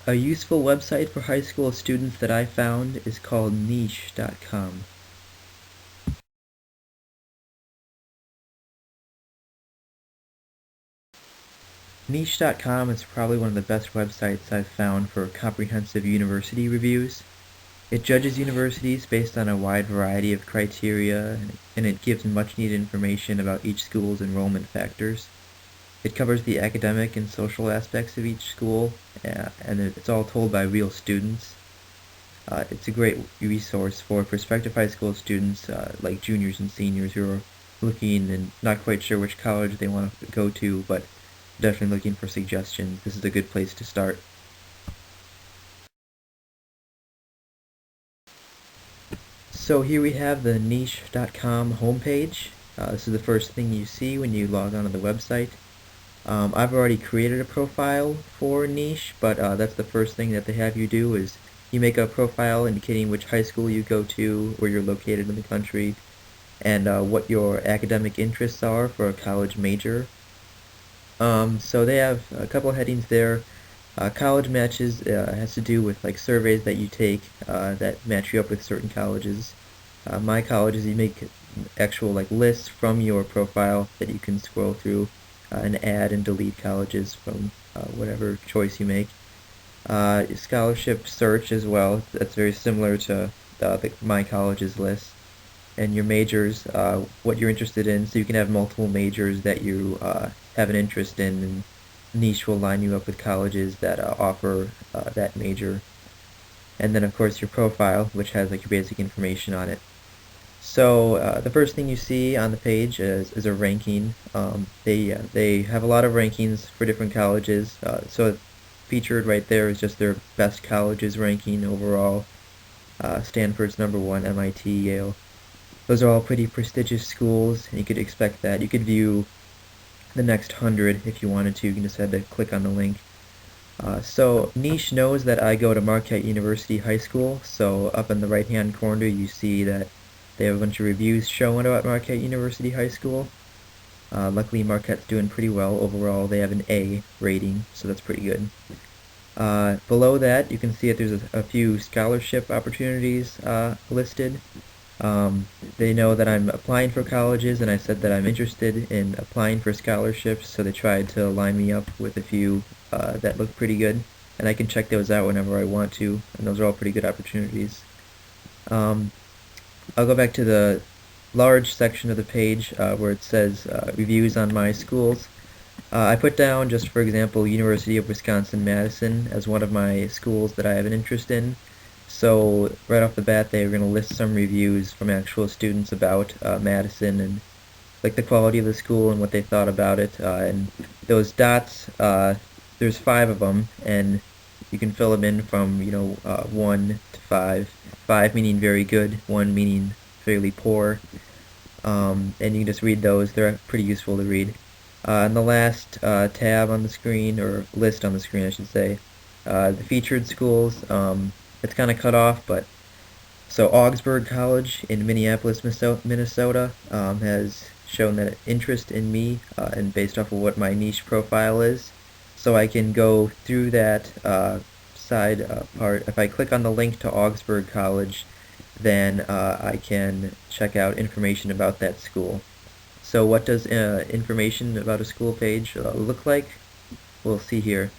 A useful website for high school students that I found is called niche.com. Niche.com is probably one of the best websites I've found for comprehensive university reviews. It judges universities based on a wide variety of criteria, and it gives much needed information about each school's enrollment factors. It covers the academic and social aspects of each school, and it's all told by real students. It's a great resource for prospective high school students like juniors and seniors who are looking and not quite sure which college they want to go to, but definitely looking for suggestions. This is a good place to start. So here we have the niche.com homepage. This is the first thing you see when you log onto the website. I've already created a profile for Niche, but that's the first thing that they have you do is you make a profile indicating which high school you go to, where you're located in the country, and what your academic interests are for a college major. So they have a couple headings there. College matches has to do with like surveys that you take that match you up with certain colleges. My colleges, you make actual like lists from your profile that you can scroll through and add and delete colleges from whatever choice you make. Scholarship search as well. That's very similar to my college's list. And your majors, what you're interested in, so you can have multiple majors that you have an interest in, and Niche will line you up with colleges that offer that major. And then of course your profile, which has like your basic information on it. So the first thing you see on the page is a ranking. They have a lot of rankings for different colleges. So featured right there is just their best colleges ranking overall. Stanford's number one, MIT, Yale. Those are all pretty prestigious schools, and you could expect that. You could view the next 100 if you wanted to. You can just have to click on the link. So Niche knows that I go to Marquette University High School, so up in the right-hand corner you see that they have a bunch of reviews showing about Marquette University High School. Luckily Marquette's doing pretty well overall. They have an A rating, so that's pretty good. Below that you can see that there's a few scholarship opportunities listed. They know that I'm applying for colleges, and I said that I'm interested in applying for scholarships, so they tried to line me up with a few that look pretty good, and I can check those out whenever I want to, and those are all pretty good opportunities. I'll go back to the large section of the page where it says reviews on my schools. I put down, just for example, University of Wisconsin-Madison as one of my schools that I have an interest in. So right off the bat, they are going to list some reviews from actual students about Madison and like the quality of the school and what they thought about it. And those dots, there's 5 of them, and you can fill them in from 1 to 5. 5 meaning very good, 1 meaning fairly poor. And you can just read those. They're pretty useful to read. And the last tab on the screen, or list on the screen, I should say, the featured schools. It's kind of cut off, but so Augsburg College in Minneapolis, Minnesota, has shown that interest in me, and based off of what my niche profile is. So I can go through that side part. If I click on the link to Augsburg College, then I can check out information about that school. So what does information about a school page look like? We'll see here.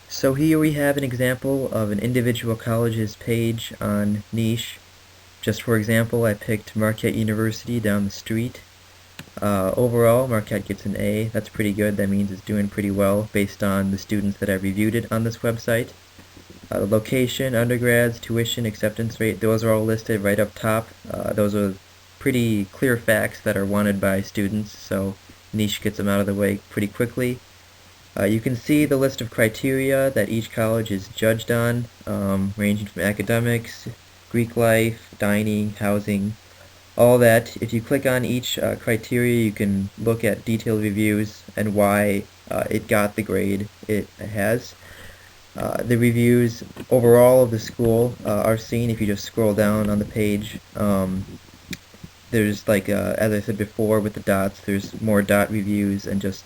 So here we have an example of an individual college's page on Niche. Just for example, I picked Marquette University down the street. Overall, Marquette gets an A. That's pretty good. That means it's doing pretty well based on the students that have reviewed it on this website. Location, undergrads, tuition, acceptance rate, those are all listed right up top. Those are pretty clear facts that are wanted by students, so Niche gets them out of the way pretty quickly. You can see the list of criteria that each college is judged on, ranging from academics, Greek life, dining, housing, all that. If you click on each criteria, you can look at detailed reviews and why it got the grade it has. The reviews overall of the school are seen if you just scroll down on the page. There's like, as I said before with the dots, there's more dot reviews and just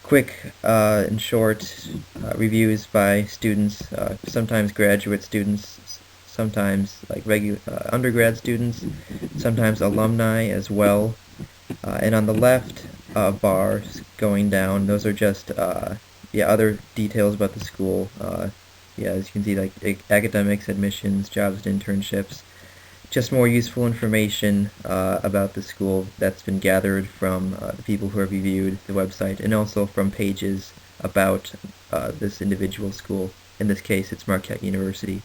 quick and short reviews by students, sometimes graduate students, sometimes like regular undergrad students, sometimes alumni as well. And on the left bars going down, those are just yeah, other details about the school. Yeah, as you can see, like academics, admissions, jobs, and internships. Just more useful information about the school that's been gathered from the people who have reviewed the website, and also from pages about this individual school. In this case, it's Marquette University.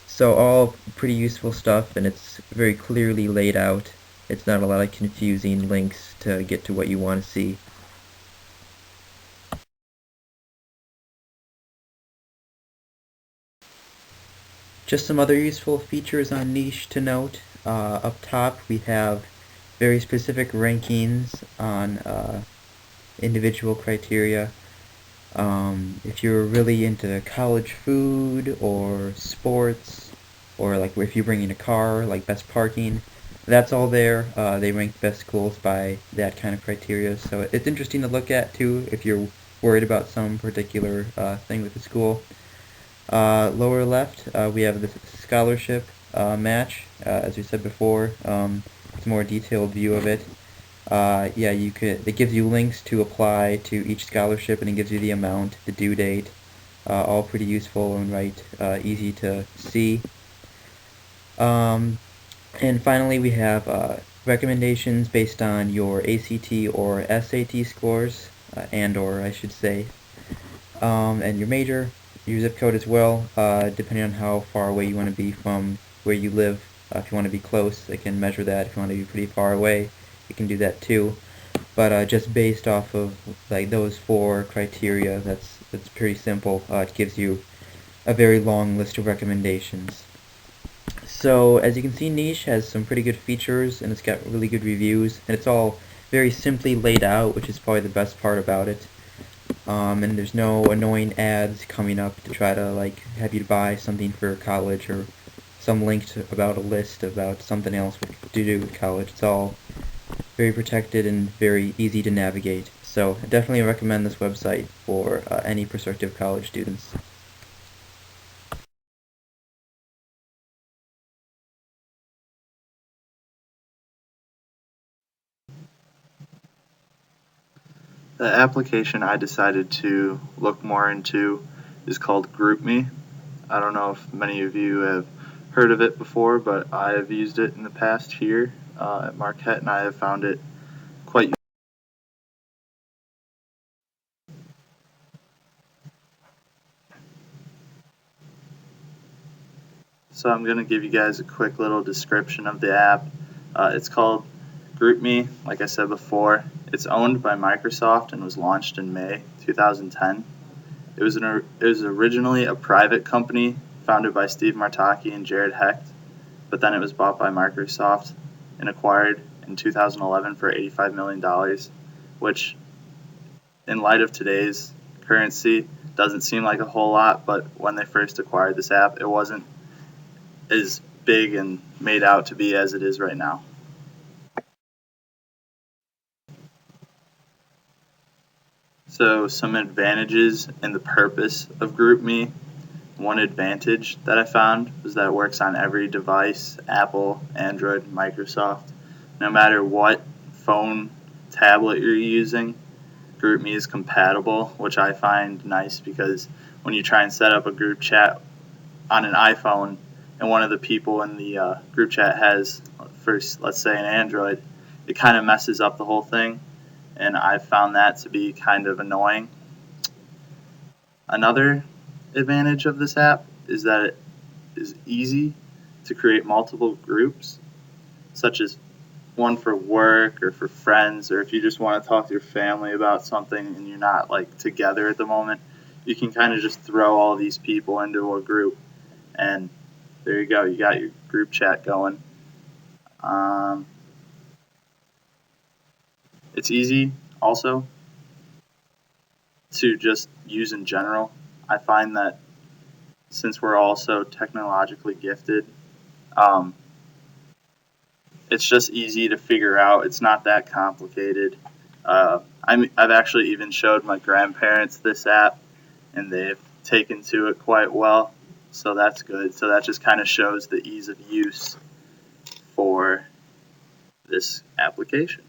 So all pretty useful stuff, and it's very clearly laid out. It's not a lot of confusing links to get to what you want to see. Just some other useful features on Niche to note. Up top, we have very specific rankings on individual criteria. If you're really into college food or sports, or like if you're bringing a car, like best parking, that's all there. They rank best schools by that kind of criteria. So it's interesting to look at too if you're worried about some particular thing with the school. Lower left, we have the scholarship match, as we said before. It's a more detailed view of it. Yeah, you could. It gives you links to apply to each scholarship, and it gives you the amount, the due date. All pretty useful and easy to see. Um, and finally, we have recommendations based on your ACT or SAT scores, and/or I should say, and your major, your zip code as well, depending on how far away you want to be from where you live. If you want to be close, it can measure that. If you want to be pretty far away, it can do that too. But just based off of like those four criteria, that's pretty simple. It gives you a very long list of recommendations. So as you can see, Niche has some pretty good features, and it's got really good reviews, and it's all very simply laid out, which is probably the best part about it. And there's no annoying ads coming up to try to like have you buy something for college or some link about a list about something else to do with college. It's all very protected and very easy to navigate. So I definitely recommend this website for any prospective college students. The application I decided to look more into is called GroupMe. I don't know if many of you have heard of it before, but I have used it in the past here at Marquette, and I have found it quite. So I'm going to give you guys a quick little description of the app. It's called GroupMe, like I said before. It's owned by Microsoft and was launched in May 2010. It was originally a private company founded by Steve Martocchi and Jared Hecht, but then it was bought by Microsoft and acquired in 2011 for $85 million, which, in light of today's currency, doesn't seem like a whole lot, but when they first acquired this app, it wasn't as big and made out to be as it is right now. So, some advantages and the purpose of GroupMe. One advantage that I found was that it works on every device: Apple, Android, Microsoft. No matter what phone, tablet you're using, GroupMe is compatible, which I find nice because when you try and set up a group chat on an iPhone and one of the people in the group chat has, first, let's say, an Android, it kind of messes up the whole thing, and I've found that to be kind of annoying. Another advantage of this app is that it is easy to create multiple groups, such as one for work or for friends, or if you just want to talk to your family about something and you're not like together at the moment, you can kind of just throw all these people into a group, and there you go, you got your group chat going. Um, it's easy also to just use in general. I find that since we're all so technologically gifted, um, it's just easy to figure out. It's not that complicated. I've actually even showed my grandparents this app, and they've taken to it quite well. So that's good. So that just kind of shows the ease of use for this application.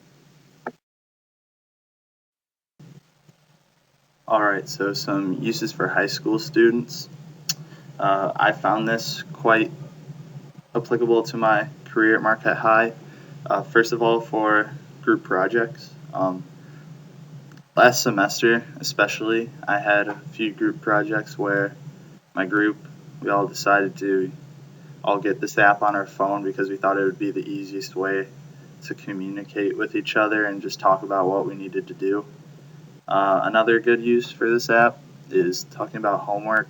Alright, so some uses for high school students. I found this quite applicable to my career at Marquette High. First of all, for group projects. Last semester, especially, I had a few group projects where my group, we all decided to all get this app on our phone because we thought it would be the easiest way to communicate with each other and just talk about what we needed to do. Another good use for this app is talking about homework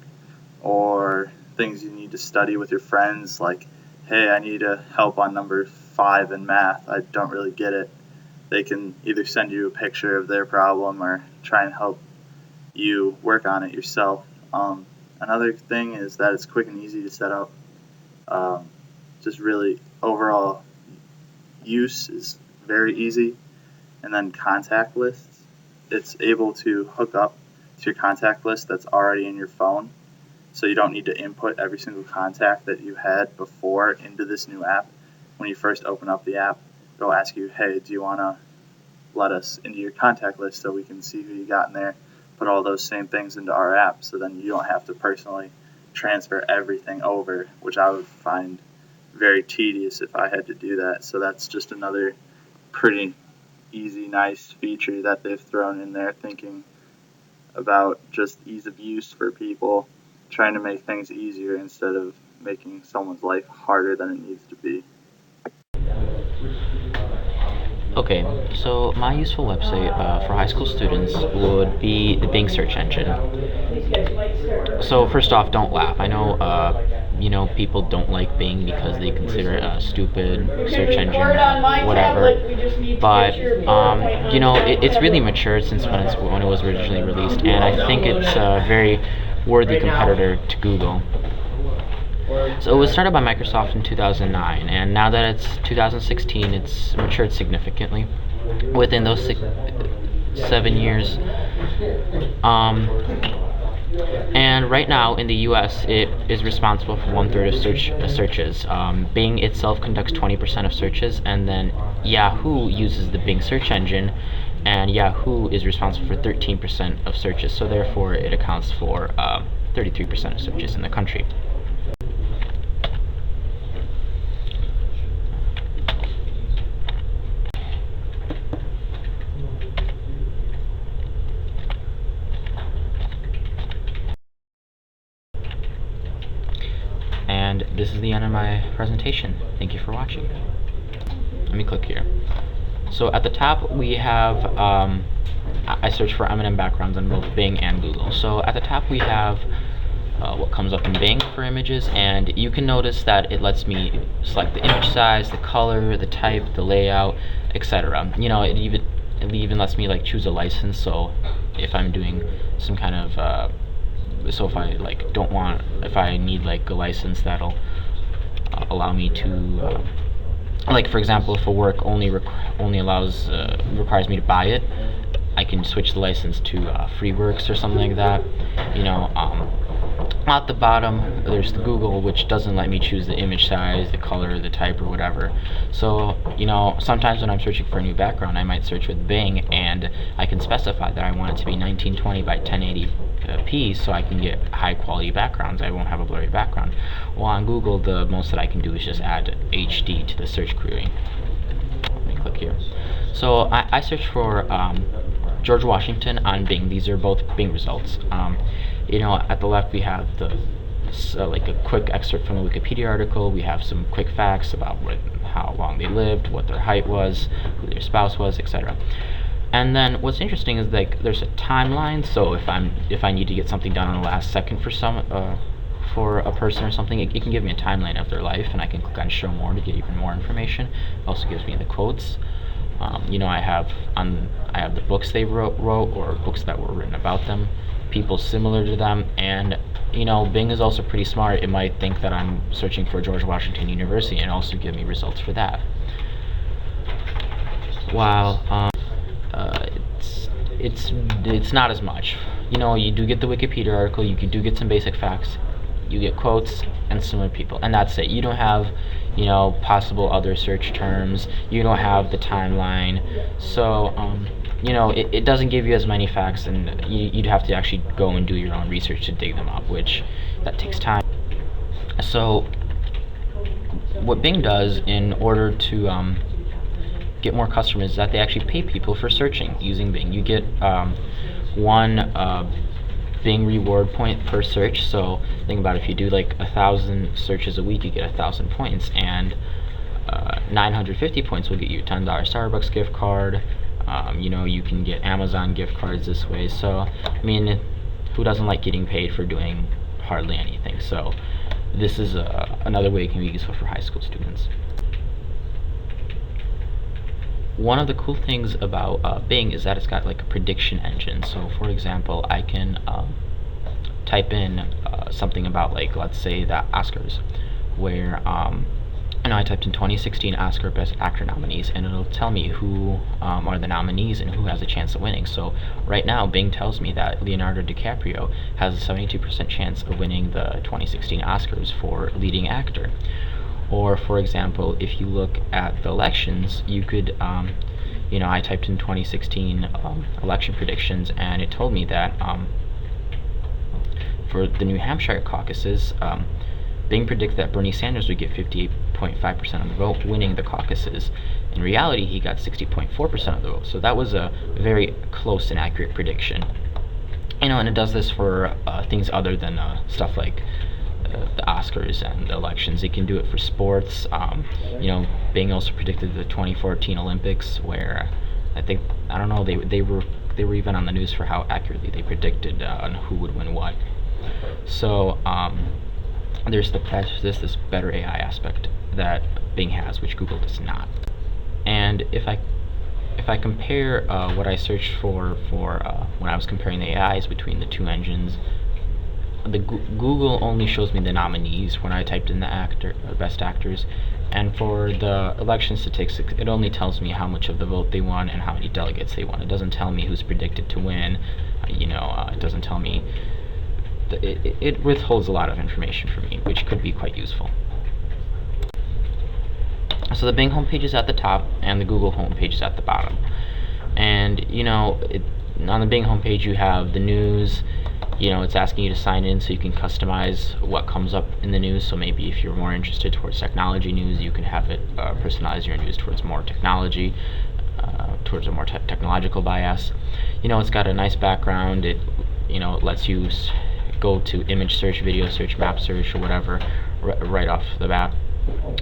or things you need to study with your friends, like, hey, I need help on number 5 in math. I don't really get it. They can either send you a picture of their problem or try and help you work on it yourself. Another thing is that it's quick and easy to set up. Just really overall use is very easy. And then contact lists. It's able to hook up to your contact list that's already in your phone. So you don't need to input every single contact that you had before into this new app. When you first open up the app, it'll ask you, hey, do you want to let us into your contact list so we can see who you got in there, put all those same things into our app, so then you don't have to personally transfer everything over, which I would find very tedious if I had to do that. So that's just another pretty easy, nice feature that they've thrown in there, thinking about just ease of use for people, trying to make things easier instead of making someone's life harder than it needs to be. Okay, so my useful website for high school students would be the Bing search engine. So first off, don't laugh. I know, people don't like Bing because they consider it a stupid search engine, whatever. But it's really matured since when it was originally released, and I think it's a very worthy competitor to Google. So it was started by Microsoft in 2009, and now that it's 2016, it's matured significantly within those 7 years. And right now in the US, it is responsible for 1/3 of searches. Bing itself conducts 20% of searches, and then Yahoo uses the Bing search engine, and Yahoo is responsible for 13% of searches, so therefore it accounts for 33% of searches in the country. And this is the end of my presentation. Thank you for watching. Let me click here. So at the top we have, I search for M&M backgrounds on both Bing and Google. So at the top we have what comes up in Bing for images, and you can notice that it lets me select the image size, the color, the type, the layout, etc. It even lets me choose a license. So if I'm doing some kind of so if I if I need a license that'll allow me to for example, if a work only requires me to buy it, I can switch the license to FreeWorks or something like that. At the bottom there's the Google, which doesn't let me choose the image size, the color, the type, or whatever. So sometimes when I'm searching for a new background, I might search with Bing, and I can specify that I want it to be 1920 by 1080p so I can get high quality backgrounds. I won't have a blurry background. Well, on Google, the most that I can do is just add HD to the search query. Let me click here. So I searched for George Washington on Bing. These are both Bing results. At the left we have a quick excerpt from the Wikipedia article. We have some quick facts about how long they lived, what their height was, who their spouse was, etc. And then what's interesting is there's a timeline. So if I need to get something done on the last second for a person or something, it can give me a timeline of their life, and I can click on show more to get even more information. It also gives me the quotes. I have the books they wrote or books that were written about them, people similar to them, and Bing is also pretty smart. It might think that I'm searching for George Washington University and also give me results for that. While it's not as much. You do get the Wikipedia article, you do get some basic facts, you get quotes and similar people, and that's it. You don't have possible other search terms, you don't have the timeline, so it doesn't give you as many facts, and you'd have to actually go and do your own research to dig them up, which that takes time. So what Bing does in order to get more customers is that they actually pay people for searching using Bing. You get one Bing reward point per search. So think about if you do like 1,000 searches a week, you get 1,000 points, and 950 points will get you a $10 Starbucks gift card. You can get Amazon gift cards this way. So I mean, who doesn't like getting paid for doing hardly anything? So this is another way it can be useful for high school students. One of the cool things about Bing is that it's got like a prediction engine. So for example, I can type in something about, like, let's say the Oscars, where I typed in 2016 Oscar Best Actor nominees, and it'll tell me who are the nominees and who has a chance of winning. So right now Bing tells me that Leonardo DiCaprio has a 72% chance of winning the 2016 Oscars for leading actor. Or for example, if you look at the elections, you could I typed in 2016 election predictions, and it told me that for the New Hampshire caucuses, Bing predicted that Bernie Sanders would get 58.5% of the vote, winning the caucuses. In reality, he got 60.4% of the vote. So that was a very close and accurate prediction. And it does this for things other than stuff like the Oscars and the elections. It can do it for sports. Bing also predicted the 2014 Olympics, where they were even on the news for how accurately they predicted on who would win what. So there's this better AI aspect that Bing has, which Google does not. And if I compare what I searched for when I was comparing the AIs between the two engines, Google only shows me the nominees when I typed in the best actors, and for the election statistics, it only tells me how much of the vote they won and how many delegates they won. It doesn't tell me who's predicted to win. It doesn't tell me. It withholds a lot of information for me, which could be quite useful. So the Bing homepage is at the top, and the Google homepage is at the bottom. And on the Bing homepage, you have the news. It's asking you to sign in so you can customize what comes up in the news. So maybe if you're more interested towards technology news, you can have it personalize your news towards more technology, towards a more technological bias. It's got a nice background. It lets you go to image search, video search, map search, or whatever right off the bat.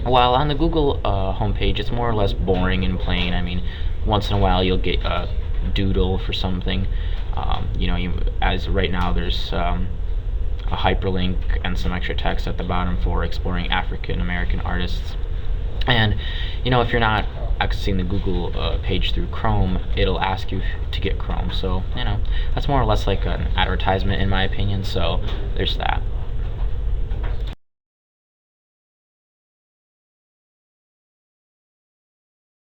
While on the Google homepage, it's more or less boring and plain. I mean, once in a while you'll get a doodle for something. As right now there's a hyperlink and some extra text at the bottom for exploring African American artists. And if you're not accessing the Google page through Chrome, it'll ask you to get Chrome. So that's more or less like an advertisement in my opinion. So there's that.